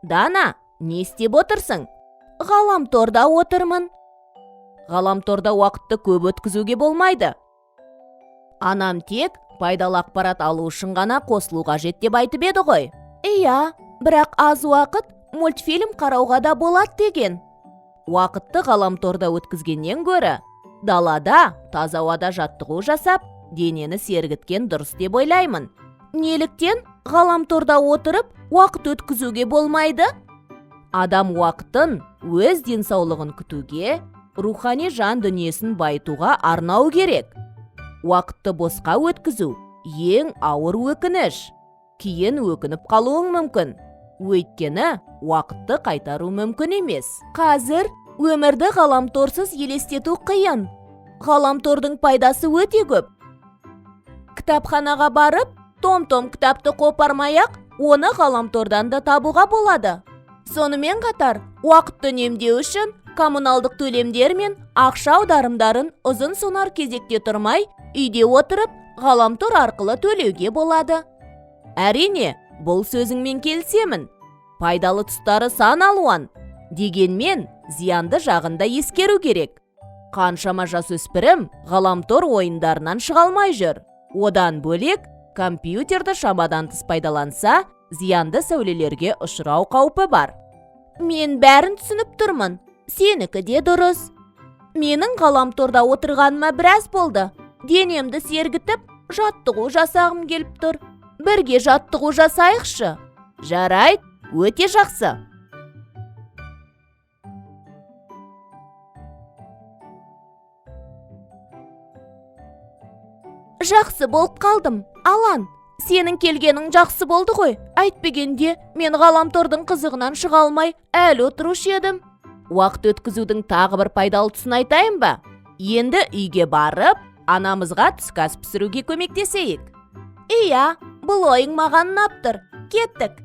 Дана, не істеп отырсың? Ғаламторда отырмын. Ғаламторда уақытты көп өткізуге болмайды. Анам тек пайдалы ақпарат алу үшін ғана қосылу қажет деп айтып еді ғой. Иә, бірақ аз уақыт мультфильм қарауға да болады деген. Уақытты ғаламторда өткізгеннен гөрі далада таза ауада жаттығу жасап, денені сергіткен дұрыс деп ойлаймын. Неліктен ғаламторда отырып уақыт өткізуге болмайды? Адам уақытын өз денсаулығын күтуге, рухани жан дүниесін байытуға арнау керек. Уақытты босқа өткізу ең ауыр өкініш. Кейін өкініп қалуың мүмкін. Өйткені уақытты қайтару мүмкін емес. Қазір өмірді ғаламторсыз елестету қиын. Ғаламтордың пайдасы өте көп. Кітапханаға барып, том-том кітапты қопармай-ақ, оны ғаламтордан да табуға болады. Сонымен қатар, уақытты үнемдеу үшін коммуналдық төлемдер мен ақша аударымдарын ұзын сонар кезекте тұрмай, үйде отырып, ғаламтор арқылы төлеуге болады. Әрине, бұл сөзіңмен келісемін. Пайдалы тұстары сан алуан. Дегенмен, зиянды жағында ескеру керек. Қаншама жасөспірім ғаламтор ойындарынан шыға алмай жүр. Одан бөлек, компьютерді шамадан тыс пайдаланса, зиянды сәулелерге ұшырау қаупі бар. Мен бәрін түсініп тұрмын. Сенікі де дұрыс. Менің ғаламторда отырғаныма біраз болды. Денемді сергітіп, жаттығу жасағым келіп тұр. Бірге жаттығу жасайықшы. Жарайды, өте жақсы. Жақсы болып қалдым. Алан, сенің келгенің жақсы болды ғой. Әйтпегенде мен ғаламтордың қызығынан шыға алмай әлі отырушы едім. Уақыт өткізудің тағы бір пайдалы тұсын айтайын ба? Енді үйге барып, анамызға түскі ас пісіруге көмектесейік. Иә, бұл ойың маған ұнап тұр. Кеттік.